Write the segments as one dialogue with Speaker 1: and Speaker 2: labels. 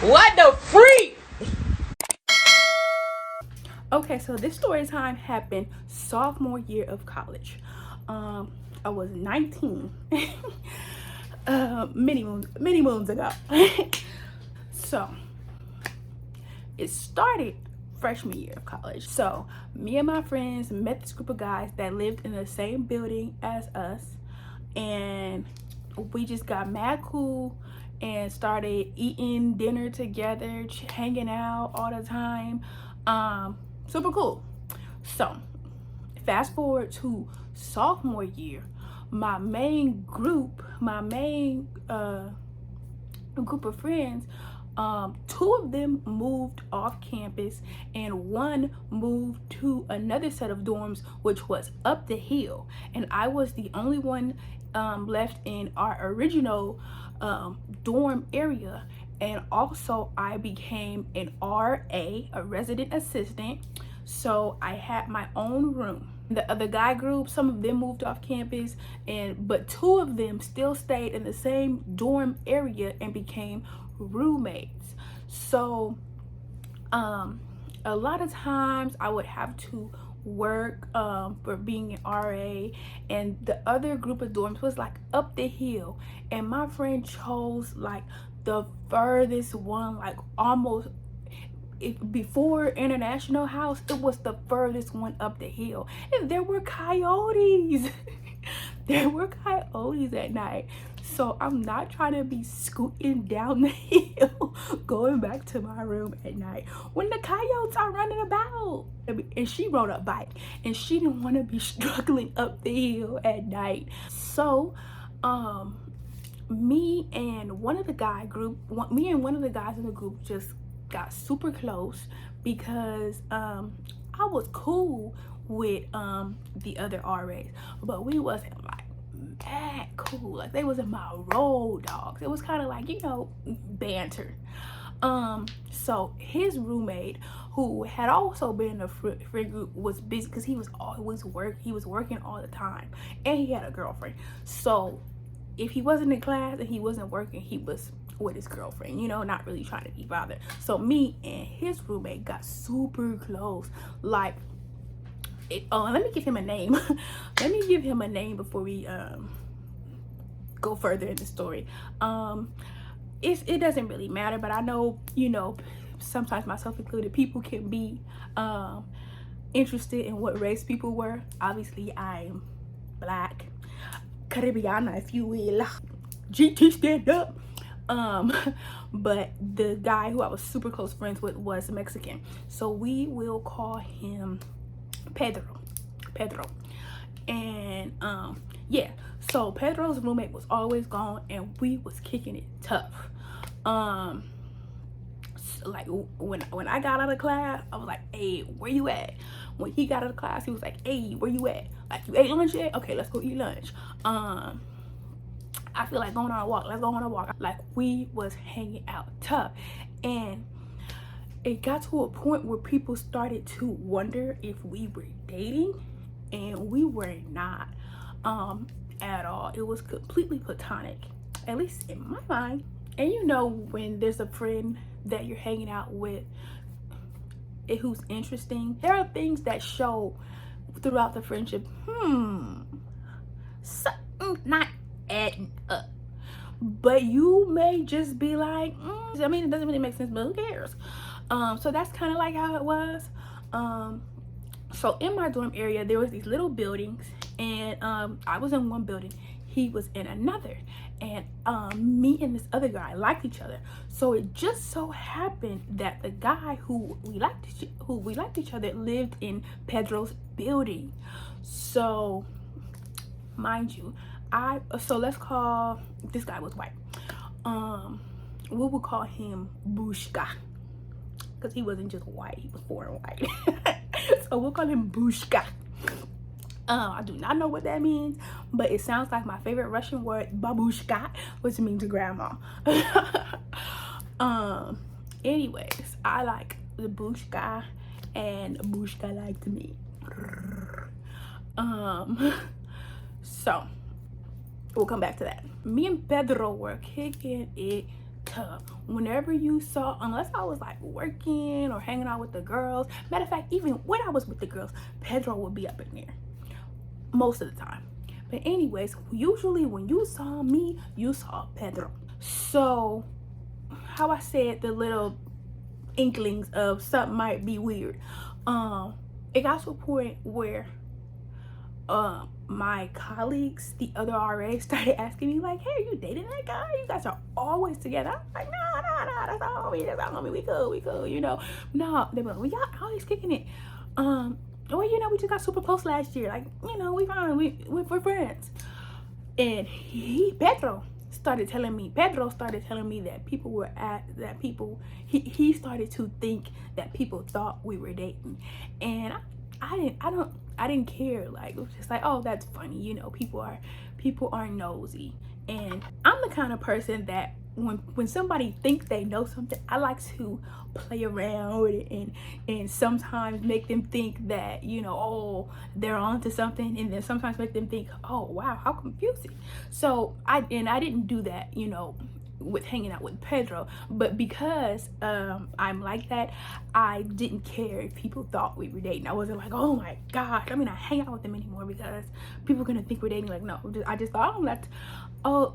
Speaker 1: What the freak?
Speaker 2: Okay, so this story time happened sophomore year of college. I was 19, many moons ago. So it started freshman year of college. So me and my friends met this group of guys that lived in the same building as us, and we just got mad cool and started eating dinner together, hanging out all the time. Super cool. So fast forward to sophomore year, my main group of friends, two of them moved off campus and one moved to another set of dorms, which was up the hill, and I was the only one left in our original dorm area. And also I became an RA, a resident assistant, so I had my own room. The other guy group, some of them moved off campus, but two of them still stayed in the same dorm area and became roommates. So a lot of times I would have to work for being an RA, and the other group of dorms was like up the hill, and my friend chose like the furthest one, like almost before International House. It was the furthest one up the hill, and there were coyotes. There were coyotes at night. So I'm not trying to be scooting down the hill going back to my room at night when the coyotes are running about. And she rode a bike and she didn't want to be struggling up the hill at night. So me and one of the guys in the group just got super close because I was cool with the other RAs, but we wasn't like that cool. Like, they wasn't my road dogs. It was kind of like, you know, banter. So his roommate, who had also been in a friend group, was busy because he was working all the time, and he had a girlfriend. So if he wasn't in class and he wasn't working, he was with his girlfriend, you know, not really trying to be bothered. So me and his roommate got super close. Like, let me give him a name. Let me give him a name before we go further in the story. It doesn't really matter, but I know, you know, sometimes myself included, people can be interested in what race people were. Obviously, I'm Black, Caribbean, if you will. GT, stand up. But the guy who I was super close friends with was Mexican, so we will call him Pedro. And yeah, so Pedro's roommate was always gone, and we was kicking it tough. So like when I got out of class, I was like, hey, where you at? When he got out of class, he was like, hey, where you at? Like, you ate lunch yet? Okay, let's go eat lunch. I feel like going on a walk. Let's go on a walk. Like, we was hanging out tough, and it got to a point where people started to wonder if we were dating, and we were not at all. It was completely platonic, at least in my mind. And you know, when there's a friend that you're hanging out with who's interesting, there are things that show throughout the friendship. Something not adding up. But you may just be like, I mean, it doesn't really make sense, but who cares? So that's kind of like how it was. So in my dorm area, there was these little buildings, and I was in one building, he was in another, and me and this other guy liked each other. So it just so happened that the guy who we liked each other lived in Pedro's building. So mind you, so let's call this guy was white. We would call him Bushka, because he wasn't just white, he was foreign white. So we'll call him Bushka. I do not know what that means, but it sounds like my favorite Russian word, babushka, which means grandma. Anyways, I like the Bushka, and Bushka liked me. So we'll come back to that. Me and Pedro were kicking it whenever you saw, unless I was like working or hanging out with the girls, matter of fact, even when I was with the girls, Pedro would be up in there most of the time. But anyways, usually when you saw me, you saw Pedro. So how I said the little inklings of something might be weird, it got to a point where my colleagues, the other RAs, started asking me like, hey, are you dating that guy? You guys are always together. I'm like, no, that's all me, we cool, you know. No, they were like, we got always kicking it. Well, you know, we just got super close last year, like, you know, we fine, we're friends. And Pedro started telling me that people were he started to think that people thought we were dating. And I didn't care. Like, it was just like, oh, that's funny, you know, people are nosy. And I'm the kind of person that when somebody thinks they know something, I like to play around with it and sometimes make them think that, you know, oh, they're onto something, and then sometimes make them think, oh wow, how confusing. So I didn't do that, you know, with hanging out with Pedro, but because I'm like that, I didn't care if people thought we were dating. I wasn't like, oh my gosh, I mean, I hang out with them anymore because people are gonna think we're dating. Like, no, I just thought,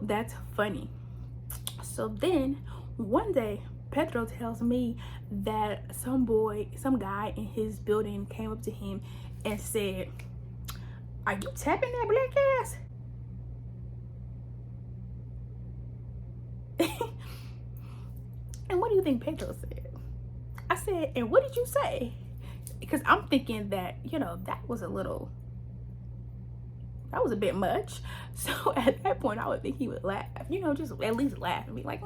Speaker 2: that's funny. So then one day Pedro tells me that some guy in his building came up to him and said, are you tapping that black ass? And what do you think Pedro said? I said, and what did you say? Because I'm thinking that, you know, that was a bit much. So at that point, I would think he would laugh, you know, just at least laugh and be like,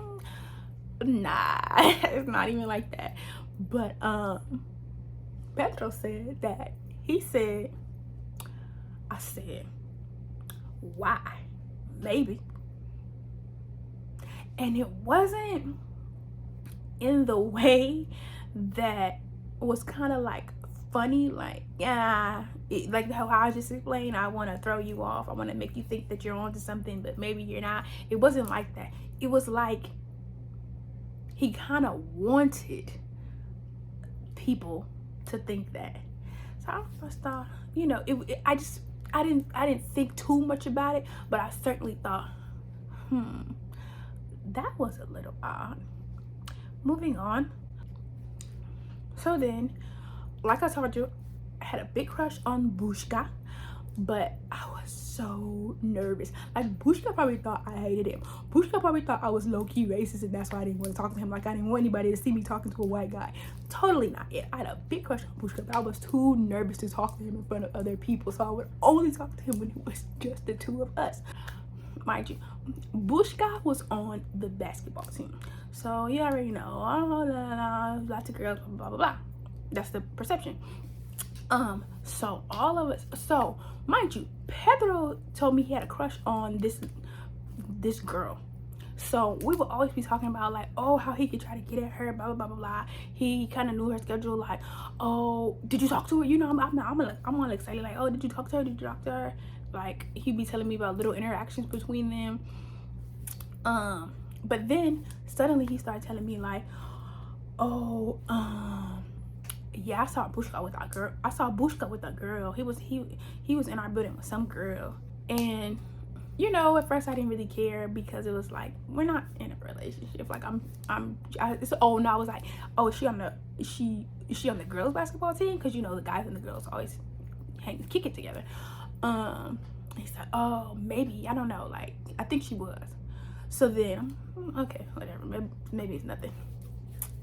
Speaker 2: nah, it's not even like that. But Pedro said that I said, why? Maybe. And it wasn't in the way that was kind of like funny, like, yeah, like how I just explained, I want to throw you off, I want to make you think that you're onto something, but maybe you're not. It wasn't like that. It was like he kind of wanted people to think that. So I just thought, you know, I didn't think too much about it, but I certainly thought, that was a little odd. Moving on. So then, like I told you, I had a big crush on Bushka, but I was so nervous. Like, Bushka probably thought I hated him. Bushka probably thought I was low-key racist, and that's why I didn't want to talk to him. Like, I didn't want anybody to see me talking to a white guy. Totally not it. I had a big crush on Bushka, but I was too nervous to talk to him in front of other people, so I would only talk to him when it was just the two of us. Mind you, Bushka was on the basketball team, so you already know, lots of girls, blah blah blah. That's the perception. So all of us, so mind you, Pedro told me he had a crush on this girl. So we would always be talking about like, oh, how he could try to get at her, blah blah blah blah blah. He kind of knew her schedule, like, oh, did you talk to her? You know, I'm all excited, like, oh, did you talk to her? Did you talk to her? Like, he'd be telling me about little interactions between them. But then suddenly he started telling me like, oh, yeah, I saw Bushka with a girl. He was in our building with some girl. And you know, at first I didn't really care because it was like, we're not in a relationship. Like, I was like, oh, is she on the girls basketball team? Because, you know, the guys and the girls always kick it together. He said, oh, maybe, I don't know, like, I think she was. So then, okay, whatever, maybe it's nothing.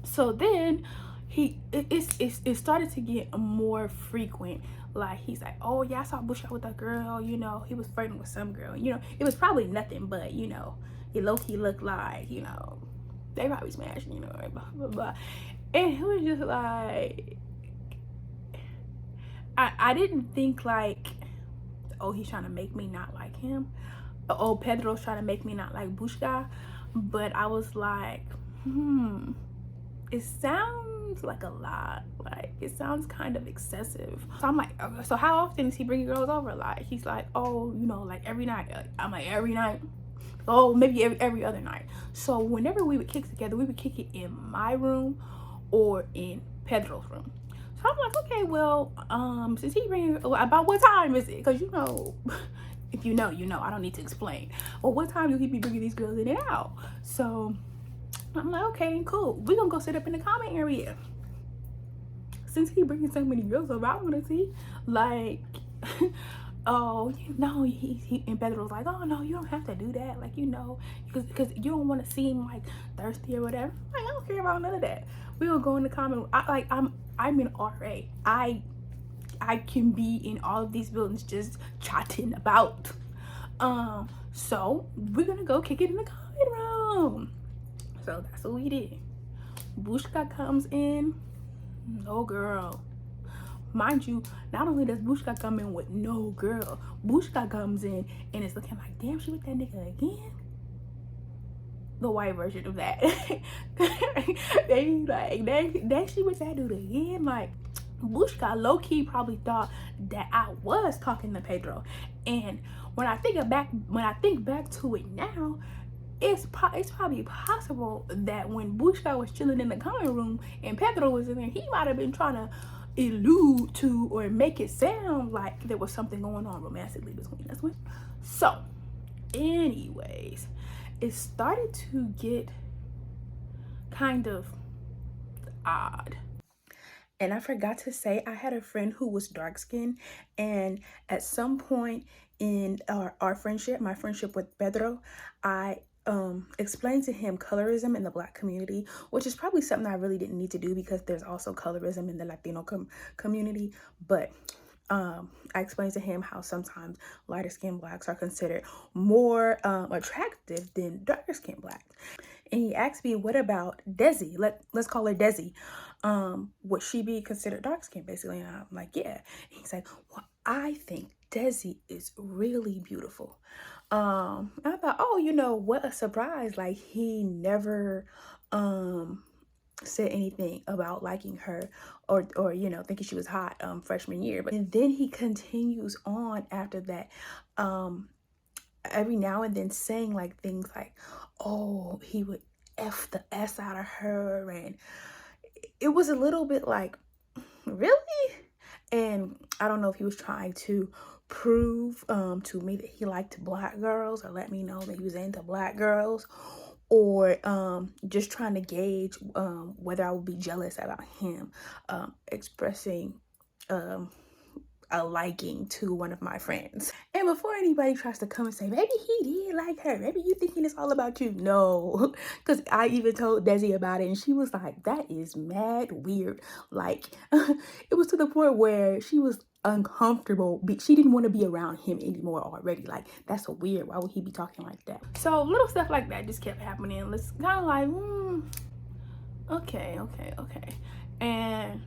Speaker 2: So then it started to get more frequent. Like, he's like, oh yeah, I saw Bush out with that girl, you know, he was flirting with some girl, you know, it was probably nothing, but you know, it low-key looked like, you know, they probably smashing, you know, blah blah blah. And it was just like, I didn't think like, oh, he's trying to make me not like him, oh, Pedro's trying to make me not like Bushka, but I was like, it sounds like a lot, like it sounds kind of excessive. So I'm like, okay, so how often is he bringing girls over? Like, he's like, oh, you know, like every night. I'm like, every night. Oh, maybe every other night. So whenever we would kick together, we would kick it in my room or in Pedro's room. So I'm like, okay, well, since he bringing, about what time is it? Because you know, if you know, you know. I don't need to explain. Well, what time do he be bringing these girls in and out? So I'm like, okay, cool. We gonna go sit up in the comment area. Since he bringing so many girls over, I want to see, like, oh, you know, he and Pedro was like, oh no, you don't have to do that, like, you know, because you don't want to seem like thirsty or whatever. Like, I don't care about none of that. We gonna go in the comment. I'm in RA. I can be in all of these buildings just chatting about. So we're gonna go kick it in the comment room. So that's what we did. Bushka comes in. No girl. Mind you, not only does Bushka come in with no girl, Bushka comes in and it's looking like, damn, she with that nigga again. The white version of that. They like, that she with that dude again. Like, Bushka low-key probably thought that I was talking to Pedro. And when I think back to it now, it's probably possible that when Bushka was chilling in the common room and Pedro was in there, he might have been trying to allude to or make it sound like there was something going on romantically between us. So, anyways, it started to get kind of odd. And I forgot to say, I had a friend who was dark skinned, and at some point in our friendship, my friendship with Pedro, I explained to him colorism in the Black community, which is probably something I really didn't need to do because there's also colorism in the Latino community. But I explained to him how sometimes lighter skinned Blacks are considered more attractive than darker skinned Blacks. And he asked me, what about Desi? Let's call her Desi. Would she be considered dark skinned, basically? And I'm like, yeah. And he's like, well, I think Desi is really beautiful. I thought, oh, you know, what a surprise. Like, he never said anything about liking her or you know, thinking she was hot freshman year. But and then he continues on after that, every now and then saying like things like, oh, he would F the S out of her. And it was a little bit like, really? And I don't know if he was trying to prove to me that he liked Black girls, or let me know that he was into Black girls, or just trying to gauge whether I would be jealous about him expressing a liking to one of my friends. And before anybody tries to come and say, maybe he did like her, maybe you thinking it's all about you, no. Because I even told Desi about it, and she was like, that is mad weird. Like, it was to the point where she was uncomfortable. She didn't want to be around him anymore already. Like, that's so weird. Why would he be talking like that? So little stuff like that just kept happening. It's kind of like, okay. And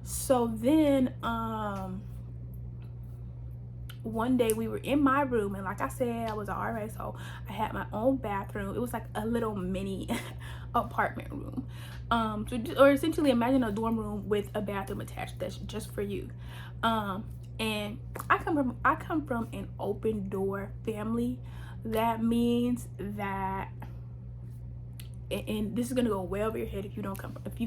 Speaker 2: so then one day we were in my room, and like I said, I was an RA, so I had my own bathroom. It was like a little mini apartment room. Or essentially imagine a dorm room with a bathroom attached that's just for you. And I come from an open door family. That means that, and this is gonna go way over your head if you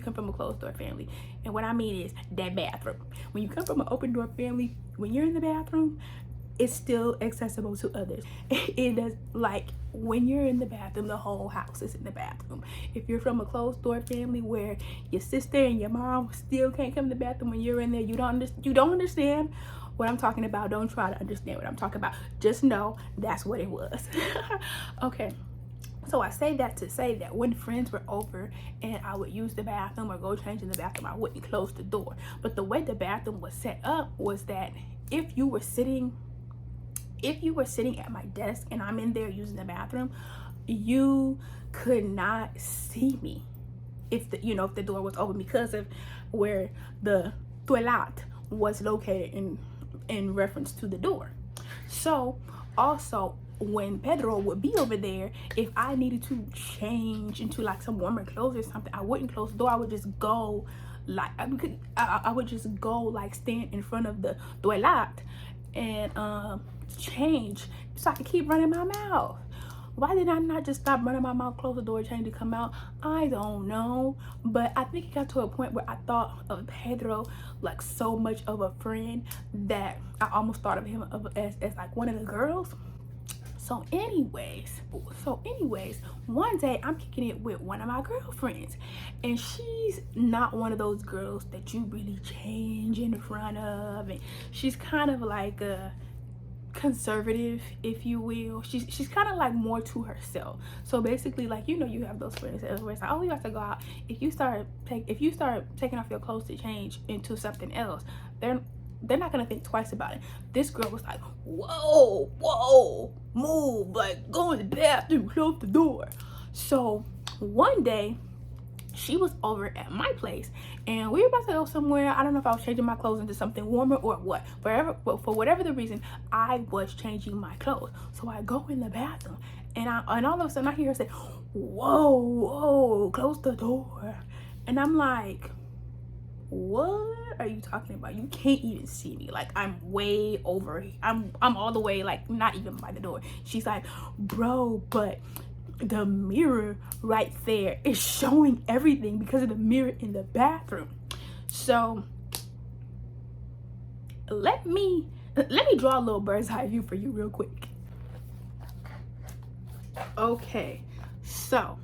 Speaker 2: come from a closed door family. And what I mean is that bathroom. When you come from an open door family, when you're in the bathroom, it's still accessible to others. It does, like, when you're in the bathroom, the whole house is in the bathroom. If you're from a closed door family where your sister and your mom still can't come to the bathroom when you're in there, you don't understand what I'm talking about. Don't try to understand what I'm talking about. Just know that's what it was. Okay. So I say that to say that when friends were over and I would use the bathroom or go change in the bathroom, I wouldn't close the door. But the way the bathroom was set up was that if you were sitting at my desk and I'm in there using the bathroom, you could not see me if the door was open, because of where the toilet was located in reference to the door. So also, when Pedro would be over there, if I needed to change into like some warmer clothes or something, I wouldn't close the door. I would just go like stand in front of the toilet and change so I could keep running my mouth. Why did I not just stop running my mouth, close the door, change to come out? I don't know. But I think it got to a point where I thought of Pedro like so much of a friend that I almost thought of him as like one of the girls. So anyways, one day I'm kicking it with one of my girlfriends, and she's not one of those girls that you really change in front of, and she's kind of like a conservative, if you will. She's kind of like more to herself. So basically, like, you know, you have those friends where it's like, oh, you have to go out. If you start taking off your clothes to change into something else, they're not gonna think twice about it. This girl was like, whoa, move, like, go in the bathroom, close the door. So one day she was over at my place and we were about to go somewhere. I don't know if I was changing my clothes into something warmer or what. For whatever the reason, I was changing my clothes. So I go in the bathroom and all of a sudden I hear her say, whoa, close the door. And I'm like, what are you talking about? You can't even see me. Like, I'm way over. I'm all the way, like, not even by the door. She's like, bro, but the mirror right there is showing everything because of the mirror in the bathroom. So let me draw a little bird's eye view for you real quick. Okay, so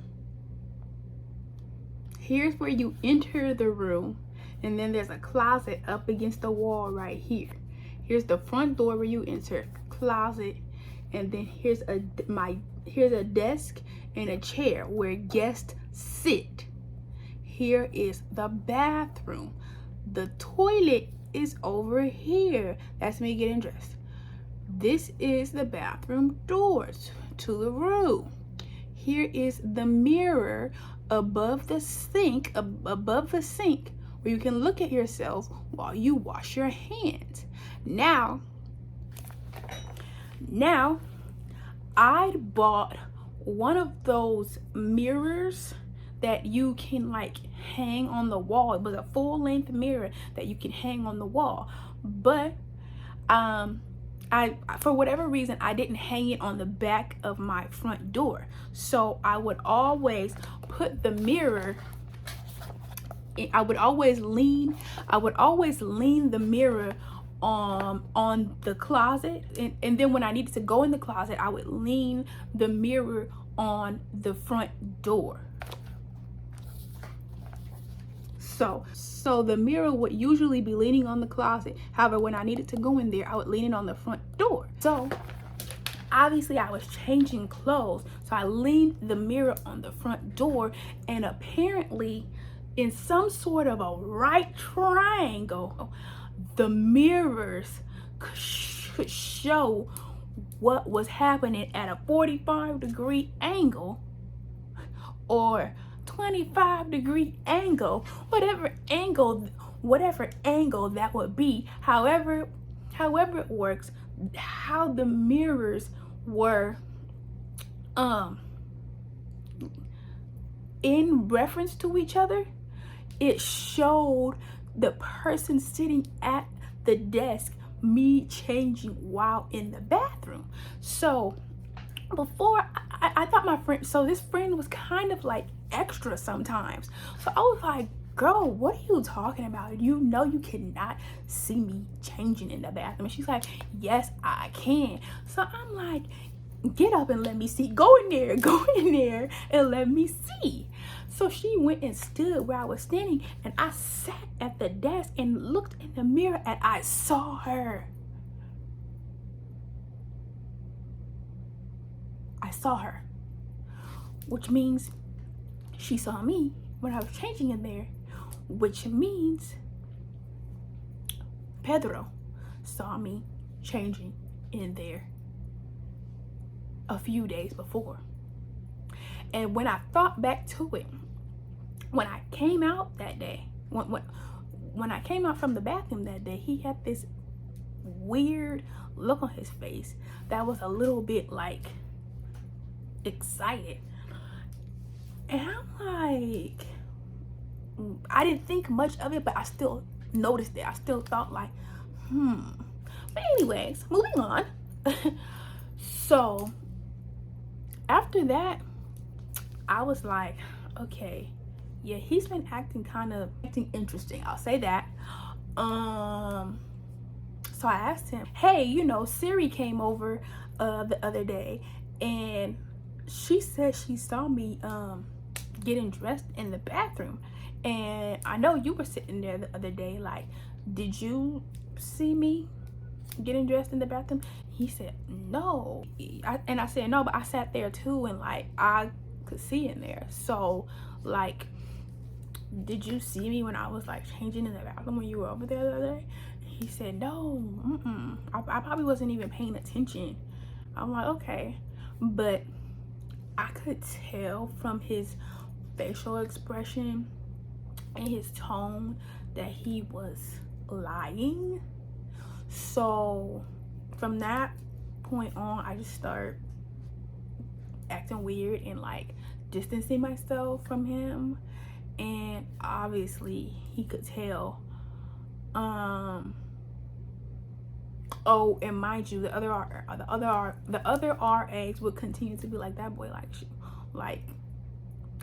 Speaker 2: here's where you enter the room, and then there's a closet up against the wall right here. Here's the front door where you enter, closet, and then here's a desk and a chair where guests sit. Here is the bathroom. The toilet is over here. That's me getting dressed. This is the bathroom doors to the room. Here is the mirror above the sink, where you can look at yourself while you wash your hands. Now I bought one of those mirrors that you can like hang on the wall. It was a full-length mirror that you can hang on the wall, but I for whatever reason I didn't hang it on the back of my front door. So I would always put the mirror, I would always lean the mirror on the closet, and then when I needed to go in the closet, I would lean the mirror on the front door. So the mirror would usually be leaning on the closet. However, when I needed to go in there, I would lean it on the front door. So obviously I was changing clothes, so I leaned the mirror on the front door, and apparently in some sort of a right triangle, the mirrors could show what was happening at a 45-degree angle or 25-degree angle, whatever angle that would be. However it works, how the mirrors were in reference to each other, it showed the person sitting at the desk me changing while in the bathroom. So before, I thought my friend, so this friend was kind of like extra sometimes. So I was like, girl, what are you talking about? You know you cannot see me changing in the bathroom. And she's like, yes, I can. So I'm like, get up and let me see. Go in there and let me see. So she went and stood where I was standing, and I sat at the desk and looked in the mirror, and I saw her. Which means she saw me when I was changing in there, which means Pedro saw me changing in there a few days before. And when I thought back to it, when I came out that day, when I came out from the bathroom that day, he had this weird look on his face that was a little bit like excited. And I'm like, I didn't think much of it, but I still noticed it. I still thought like, But anyways, moving on. So after that, I was like, okay, yeah, he's been acting interesting, I'll say that. So I asked him, hey, you know, Siri came over the other day, and she said she saw me getting dressed in the bathroom, and I know you were sitting there the other day, like, did you see me getting dressed in the bathroom? He said no. And I said no, but I sat there too, and like I could see in there. So like, did you see me when I was like changing in the bathroom when you were over there the other day? He said no. I probably wasn't even paying attention. I'm like, okay. But I could tell from his facial expression and his tone that he was lying. So from that point on, I just started acting weird and like distancing myself from him. And obviously he could tell. Oh, and mind you, the other RAs would continue to be like, that boy likes you. Like,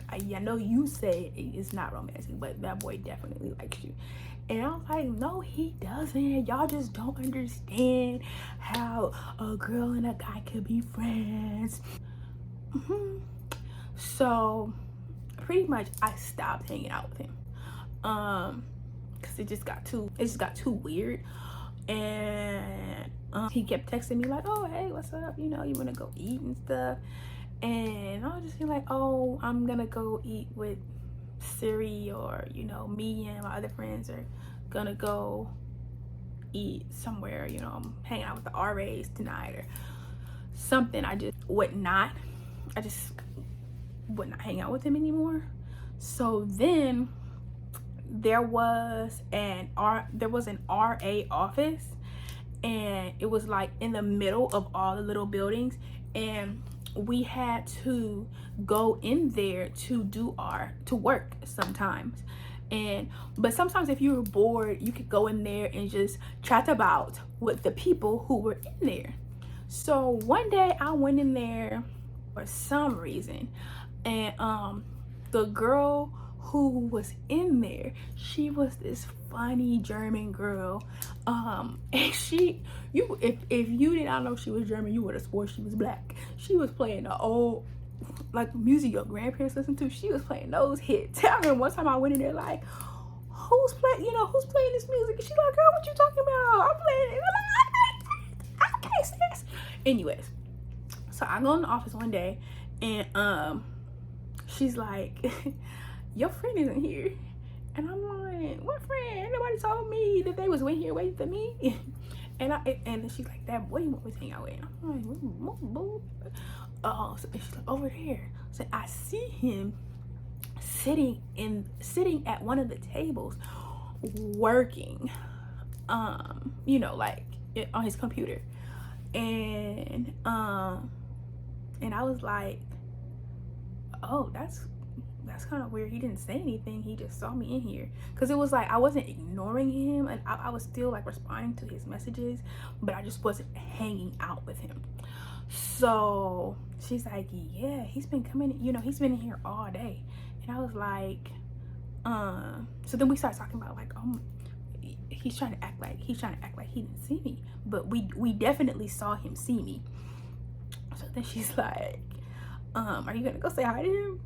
Speaker 2: I know you say it's not romantic, but that boy definitely likes you. And I was like, no, he doesn't. Y'all just don't understand how a girl and a guy could be friends. So pretty much I stopped hanging out with him, because it just got too weird. And he kept texting me like, oh, hey, what's up, you know, you want to go eat and stuff. And I was just like, oh, I'm gonna go eat with Siri, or you know, me and my other friends are gonna go eat somewhere, you know, I'm hanging out with the RAs tonight or something. I just would not hang out with him anymore. So then there was an RA office, and it was like in the middle of all the little buildings, and we had to go in there to work sometimes. But sometimes if you were bored, you could go in there and just chat about with the people who were in there. So one day I went in there for some reason, and the girl who was in there, she was this funny German girl, and if you did not know she was German, you would have swore she was black. She was playing the old like music your grandparents listen to. She was playing those hits. I remember one time I went in there like, who's playing this music? And she's like, girl, what you talking about? I'm playing it. I'm like, I can't say this. Anyways, so I go in the office one day, and she's like, your friend isn't here. And I'm like, what friend? Nobody told me that they was here waiting for me. And she's like, that boy you want me to hang out with. And I'm like, boo. So she's like, over there. So I see him sitting at one of the tables working, you know, like on his computer. And I was like, oh, that's kind of weird. He didn't say anything. He just saw me in here. Because it was like I wasn't ignoring him, and I was still like responding to his messages, but I just wasn't hanging out with him. So she's like, yeah, he's been coming, you know, he's been in here all day. And I was like, so then we started talking about like, he's trying to act like he didn't see me, but we definitely saw him see me. So then she's like, are you gonna go say hi to him?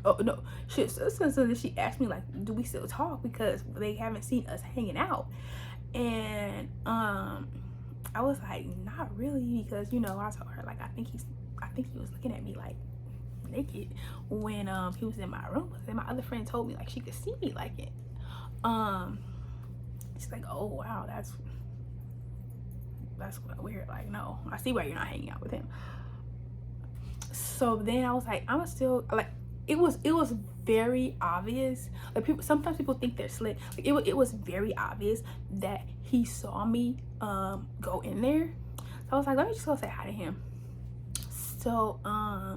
Speaker 2: Oh no, so then she asked me like, do we still talk, because they haven't seen us hanging out. And I was like, not really, because you know, I told her like, I think he was looking at me like naked when he was in my room. But then my other friend told me like she could see me like it. She's like, oh wow, that's weird. Like, no, I see why you're not hanging out with him. So then I was like, I'm still like, it was very obvious. Like, sometimes people think they're slick. Like, it was very obvious that he saw me go in there. So I was like, let me just go say hi to him. So I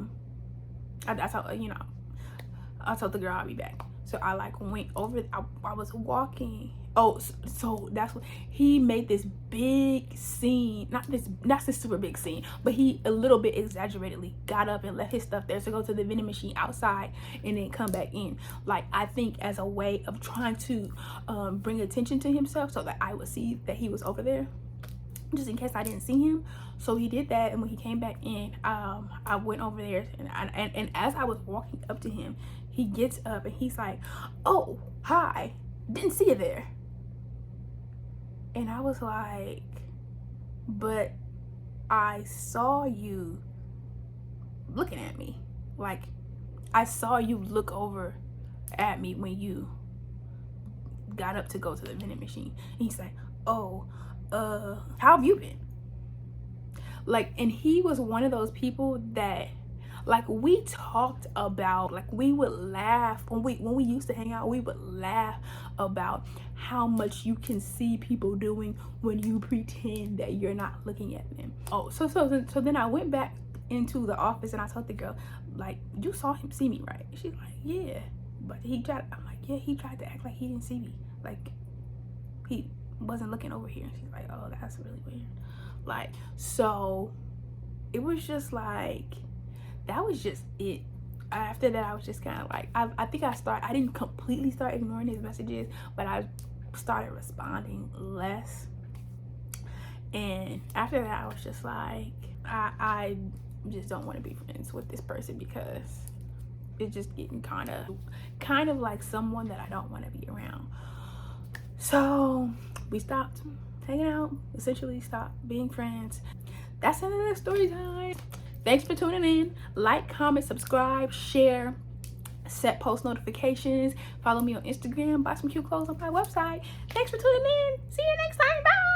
Speaker 2: told the girl I'll be back. So I like went over, I was walking. Oh, so that's what he made this big scene, not this super big scene, but he a little bit exaggeratedly got up and left his stuff there to go to the vending machine outside and then come back in. Like, I think as a way of trying to bring attention to himself so that I would see that he was over there, just in case I didn't see him. So he did that, and when he came back in, I went over there, and as I was walking up to him, he gets up and he's like, "Oh, hi, didn't see you there." And I was like, "But I saw you looking at me. Like, I saw you look over at me when you got up to go to the vending machine." And he's like, "Oh, how have you been?" Like, and he was one of those people that, like, we talked about, like, we would laugh when we used to hang out. We would laugh about how much you can see people doing when you pretend that you're not looking at them. Oh, so then I went back into the office and I told the girl, like, "You saw him see me, right?" She's like, "Yeah, but he tried." I'm like, "Yeah, he tried to act like he didn't see me. Like, he wasn't looking over here." And she's like, "Oh, that's really weird." Like, so it was just like, that was just it. After that, I was just kind of like, I think I didn't completely start ignoring his messages, but I started responding less. And after that, I was just like, I just don't want to be friends with this person, because it's just getting kind of like someone that I don't want to be around. So we stopped hanging out, essentially stopped being friends. That's another story time. Thanks for tuning in. Like, comment, subscribe, share, set post notifications, follow me on Instagram, buy some cute clothes on my website. Thanks for tuning in. See you next time. Bye.